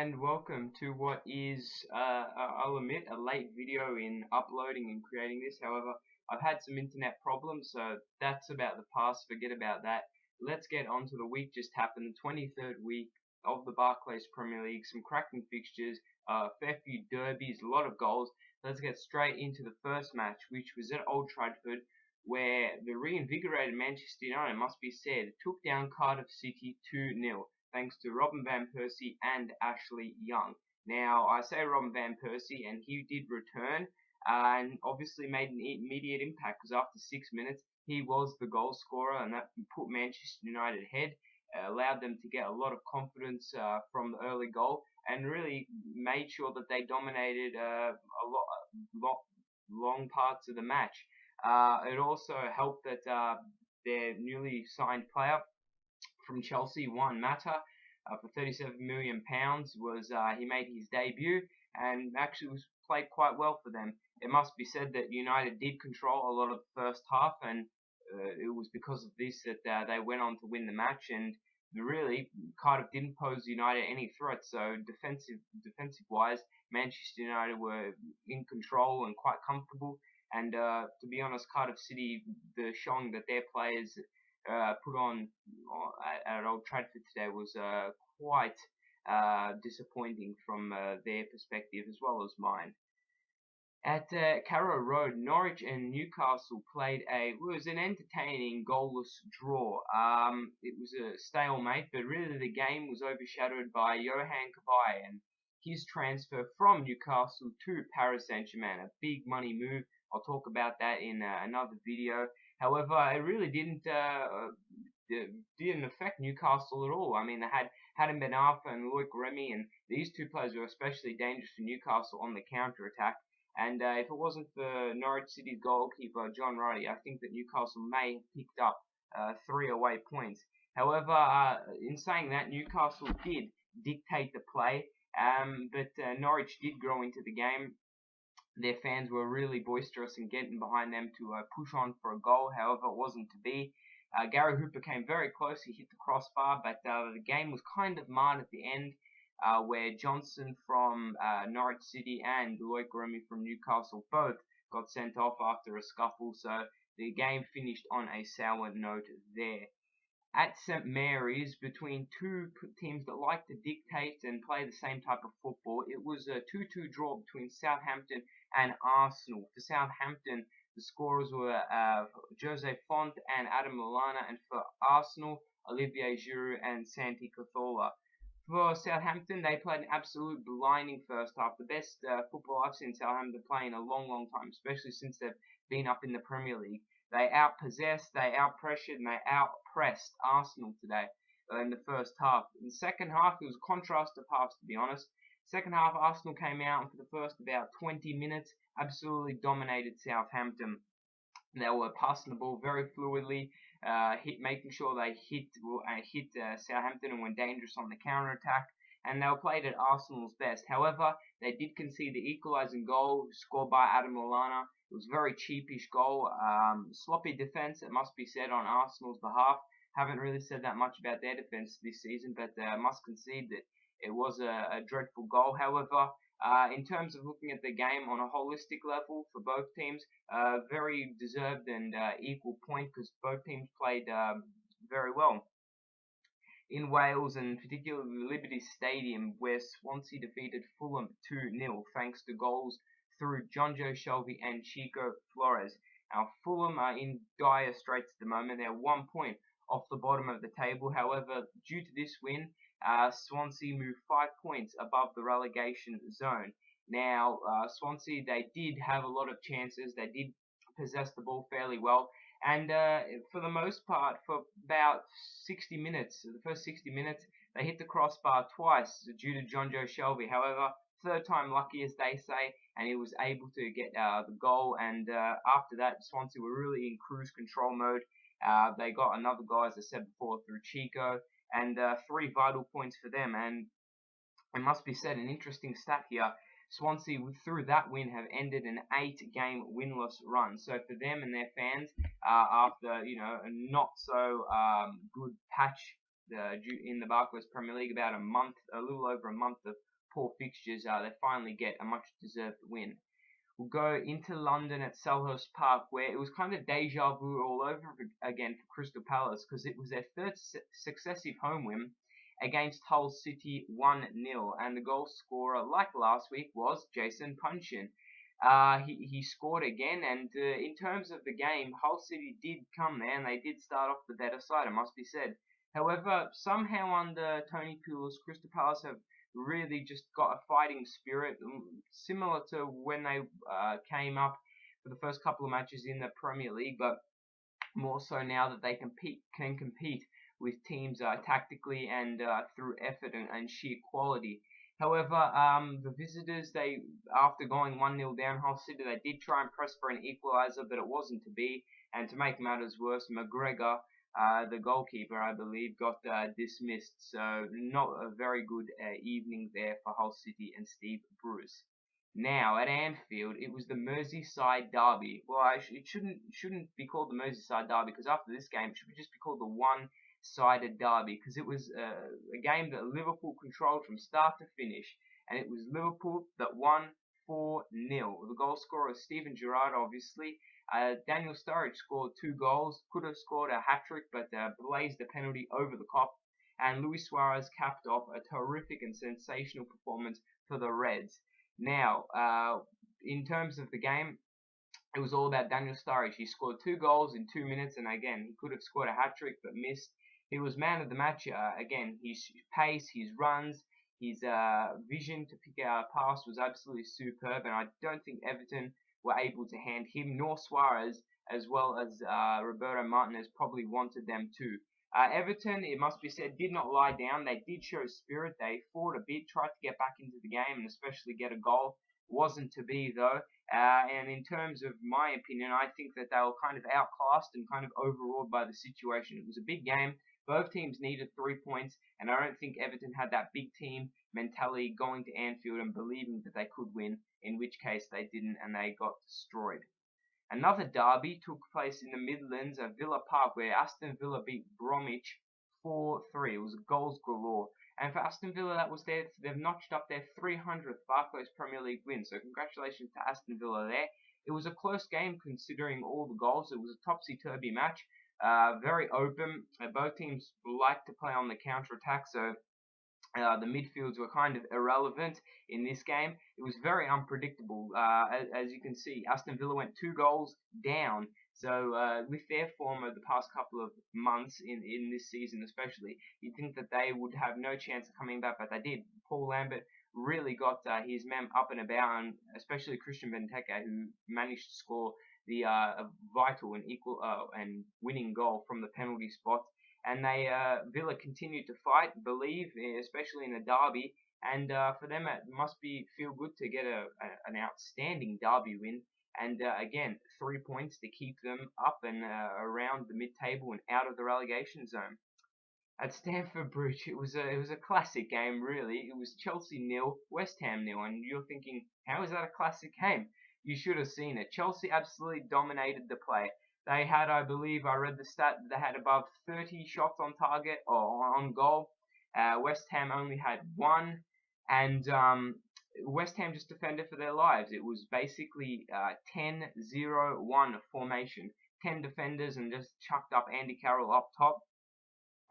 and welcome to what is, I'll admit, a late video in uploading and creating this. However, I've had some internet problems, so that's about the past. Forget about that. Let's get on to the week just happened, the 23rd week of the Barclays Premier League. Some cracking fixtures, fair few derbies, a lot of goals. Let's get straight into the first match, which was at Old Trafford, where the reinvigorated Manchester United, must be said, took down Cardiff City 2-0. Thanks to Robin van Persie and Ashley Young. Now, I say Robin van Persie, and he did return, and obviously made an immediate impact, because after 6 minutes, he was the goal scorer, and that put Manchester United ahead, allowed them to get a lot of confidence from the early goal, and really made sure that they dominated long parts of the match. It also helped that their newly signed player from Chelsea, Juan Mata, for £37 million, he made his debut and actually played quite well for them. It must be said that United did control a lot of the first half, and it was because of this that they went on to win the match. And really, Cardiff didn't pose United any threat. So defensive wise, Manchester United were in control and quite comfortable. And to be honest, Cardiff City, the showing that their players put on at Old Trafford today was quite disappointing from their perspective as well as mine. At Carrow Road, Norwich and Newcastle played it was an entertaining goalless draw. It was a stalemate, but really the game was overshadowed by Johan Cabaye and his transfer from Newcastle to Paris Saint-Germain, a big money move. I'll talk about that in another video. However, it really didn't affect Newcastle at all. I mean, they had Hatem Ben Arfa and Loic Remy, and these two players were especially dangerous for Newcastle on the counter-attack. And if it wasn't for Norwich City's goalkeeper, John Roddy, I think that Newcastle may have picked up 3 away points. However, in saying that, Newcastle did dictate the play, but Norwich did grow into the game. Their fans were really boisterous and getting behind them to push on for a goal. However, it wasn't to be. Gary Hooper came very close. He hit the crossbar, but the game was kind of marred at the end, where Johnson from Norwich City and Loic Remy from Newcastle both got sent off after a scuffle. So the game finished on a sour note there. At St Mary's, between two teams that like to dictate and play the same type of football, it was a 2-2 draw between Southampton and Arsenal. For Southampton, the scorers were Jose Font and Adam Lallana, and for Arsenal, Olivier Giroud and Santi Cazorla. For Southampton, they played an absolute blinding first half. The best football I've seen Southampton play in a long, long time, especially since they've been up in the Premier League. They outpossessed, they outpressured, and they outpressed Arsenal today in the first half. In the second half, it was a contrast of halves, to be honest. Second half, Arsenal came out, and for the first about 20 minutes, absolutely dominated Southampton. They were passing the ball very fluidly, making sure they hit Southampton and were dangerous on the counter-attack, and they were played at Arsenal's best. However, they did concede the equalising goal scored by Adam Lallana. It was a very cheapish goal. Sloppy defence, it must be said, on Arsenal's behalf. Haven't really said that much about their defence this season, but must concede that it was a dreadful goal. However, in terms of looking at the game on a holistic level for both teams, very deserved and equal point, because both teams played very well. In Wales, and particularly Liberty Stadium, where Swansea defeated Fulham 2-0 thanks to goals through John Joe Shelby and Chico Flores. Now, Fulham are in dire straits at the moment. They're 1 point off the bottom of the table. However, due to this win, Swansea moved 5 points above the relegation zone. Now, Swansea, they did have a lot of chances. They did possess the ball fairly well. And for the most part, for about 60 minutes, the first 60 minutes, they hit the crossbar twice due to John Joe Shelby. However, third time lucky, as they say, and he was able to get the goal. And after that, Swansea were really in cruise control mode. They got another goal, as I said before, through Chico, and 3 vital points for them. And it must be said, an interesting stat here, Swansea, through that win, have ended an 8-game winless run. So for them and their fans, after a not so good patch in the Barclays Premier League, about a little over a month of poor fixtures, they finally get a much-deserved win. We'll go into London at Selhurst Park, where it was kind of deja vu all over again for Crystal Palace, because it was their third successive home win against Hull City 1-0, and the goal scorer, like last week, was Jason Punchin. He scored again, and in terms of the game, Hull City did come there, and they did start off the better side, it must be said. However, somehow under Tony Pulis, Crystal Palace have really just got a fighting spirit, similar to when they came up for the first couple of matches in the Premier League, but more so now that they can compete with teams tactically and through effort and sheer quality. However, the visitors, after going 1-0 down Hull City, they did try and press for an equaliser, but it wasn't to be. And to make matters worse, McGregor, the goalkeeper, I believe, got dismissed. So not a very good evening there for Hull City and Steve Bruce. Now at Anfield, it was the Merseyside derby. Well, it shouldn't be called the Merseyside derby, because after this game, it should just be called the one-sided derby, because it was a game that Liverpool controlled from start to finish, and it was Liverpool that won 4-0. The goal scorer was Steven Gerrard, obviously. Daniel Sturridge scored 2 goals, could have scored a hat-trick, but blazed the penalty over the top. And Luis Suarez capped off a terrific and sensational performance for the Reds. Now, in terms of the game, it was all about Daniel Sturridge. He scored 2 goals in 2 minutes, and again, he could have scored a hat-trick, but missed. He was man of the match. Again, his pace, his runs, his vision to pick out a pass was absolutely superb, and I don't think Everton were able to hand him nor Suarez, as well as Roberto Martinez, probably wanted them to. Everton, it must be said, did not lie down. They did show spirit. They fought a bit, tried to get back into the game, and especially get a goal. Wasn't to be, though. And in terms of my opinion, I think that they were kind of outclassed and kind of overawed by the situation. It was a big game. Both teams needed 3 points, and I don't think Everton had that big team mentality going to Anfield and believing that they could win, in which case they didn't, and they got destroyed. Another derby took place in the Midlands at Villa Park, where Aston Villa beat Bromwich 4-3. It was goals galore. And for Aston Villa, they've notched up their 300th Barclays Premier League win. So congratulations to Aston Villa there. It was a close game considering all the goals. It was a topsy-turvy match, very open. Both teams like to play on the counter-attack, so the midfields were kind of irrelevant in this game. It was very unpredictable. As you can see, Aston Villa went 2 goals down. So with their form of the past couple of months in this season especially, you'd think that they would have no chance of coming back, but they did. Paul Lambert really got his men up and about, and especially Christian Benteke, who managed to score the vital and equal and winning goal from the penalty spot. And Villa continued to fight, believe, especially in a derby. And for them, it must feel good to get an outstanding derby win. And again, 3 points to keep them up and around the mid-table and out of the relegation zone. At Stamford Bridge, it was a classic game, really. It was Chelsea 0, West Ham 0, and you're thinking, how is that a classic game? You should have seen it. Chelsea absolutely dominated the play. They had, I believe, I read the stat, they had above 30 shots on target or on goal. West Ham only had 1, and West Ham just defended for their lives. It was basically 10-0-1 formation. 10 defenders and just chucked up Andy Carroll up top.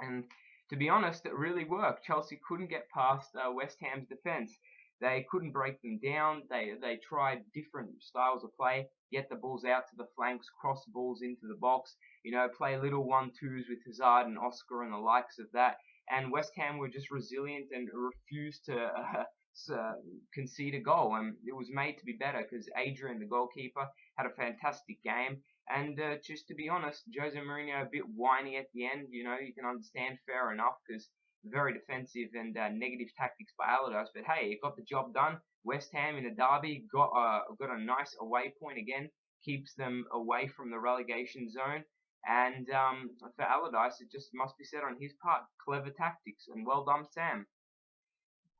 And to be honest, it really worked. Chelsea couldn't get past West Ham's defense. They couldn't break them down. They tried different styles of play, get the balls out to the flanks, cross balls into the box, play little 1-2s with Hazard and Oscar and the likes of that. And West Ham were just resilient and refused to concede a goal. And it was made to be better because Adrian, the goalkeeper, had a fantastic game. And just to be honest, Jose Mourinho a bit whiny at the end. You can understand, fair enough, because very defensive and negative tactics by Allardyce. But hey, it got the job done. West Ham in a derby got a nice away point again, keeps them away from the relegation zone. And for Allardyce, it just must be said on his part, clever tactics, and well done, Sam.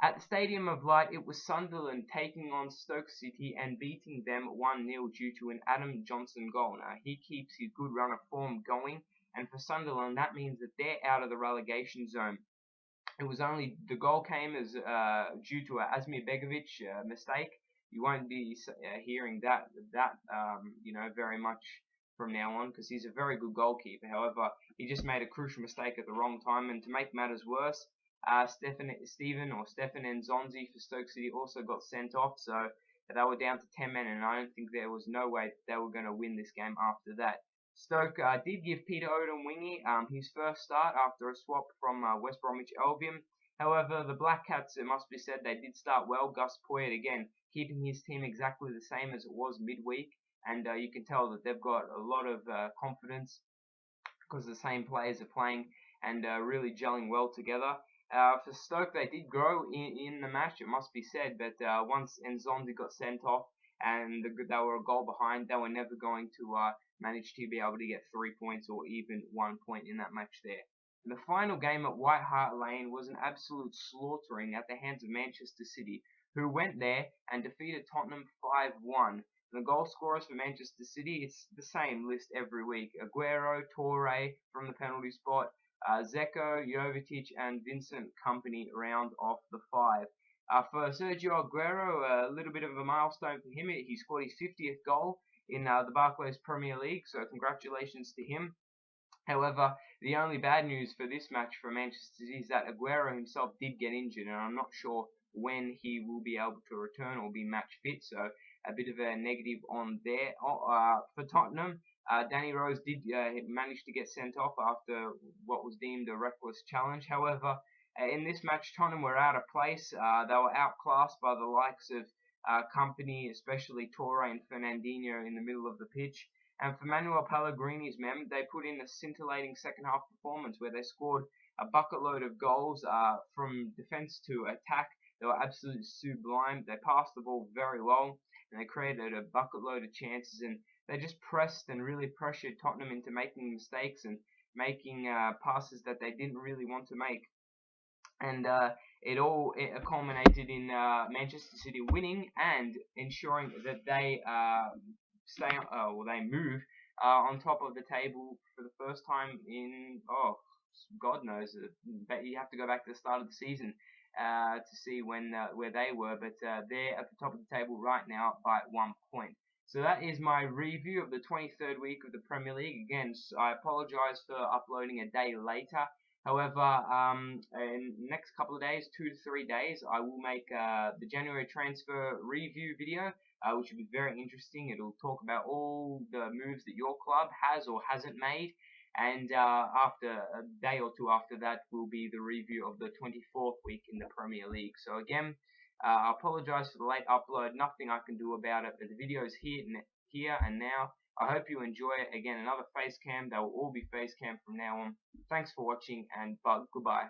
At the Stadium of Light, it was Sunderland taking on Stoke City and beating them 1-0 due to an Adam Johnson goal. Now, he keeps his good run of form going, and for Sunderland, that means that they're out of the relegation zone. It was only the goal came as due to a Asmir Begovic mistake. You won't be hearing that very much from now on, because he's a very good goalkeeper. However, he just made a crucial mistake at the wrong time, and to make matters worse, Stefan Nzonzi for Stoke City also got sent off, so they were down to 10 men, and I don't think there was no way they were going to win this game after that. Stoke did give Peter Odemwingie his first start after a swap from West Bromwich Albion. However, the Black Cats, it must be said, they did start well. Gus Poyet again keeping his team exactly the same as it was midweek, and you can tell that they've got a lot of confidence because the same players are playing and really gelling well together. For Stoke, they did grow in the match, it must be said, but once Nzonzi got sent off and they were a goal behind, they were never going to manage to be able to get 3 points or even 1 point in that match there. And the final game at White Hart Lane was an absolute slaughtering at the hands of Manchester City, who went there and defeated Tottenham 5-1. The goal scorers for Manchester City, it's the same list every week. Aguero, Torre from the penalty spot, Zeko, Jovetic, and Vincent Kompany round off the five. For Sergio Aguero, a little bit of a milestone for him. He scored his 50th goal in the Barclays Premier League, so congratulations to him. However, the only bad news for this match for Manchester City is that Aguero himself did get injured, and I'm not sure when he will be able to return or be match fit, so a bit of a negative on there. For Tottenham, Danny Rose did manage to get sent off after what was deemed a reckless challenge. However, in this match, Tottenham were out of place. They were outclassed by the likes of Kompany, especially Torre and Fernandinho in the middle of the pitch. And for Manuel Pellegrini's men, they put in a scintillating second half performance where they scored a bucket load of goals from defence to attack. They were absolutely sublime. They passed the ball very well, and they created a bucket load of chances, and they just pressed and really pressured Tottenham into making mistakes and making passes that they didn't really want to make. And it culminated in Manchester City winning and ensuring that they they move on top of the table for the first time in God knows. But you have to go back to the start of the season to see where they were, but they're at the top of the table right now by 1 point. So that is my review of the 23rd week of the Premier League. Again, I apologise for uploading a day later. However, in the next couple of days, 2 to 3 days, I will make the January transfer review video, which will be very interesting. It'll talk about all the moves that your club has or hasn't made. And after a day or two after that will be the review of the 24th week in the Premier League. So again, I apologise for the late upload. Nothing I can do about it, but the video is here and now. I hope you enjoy it. Again, another face cam. They will all be face cam from now on. Thanks for watching, and goodbye.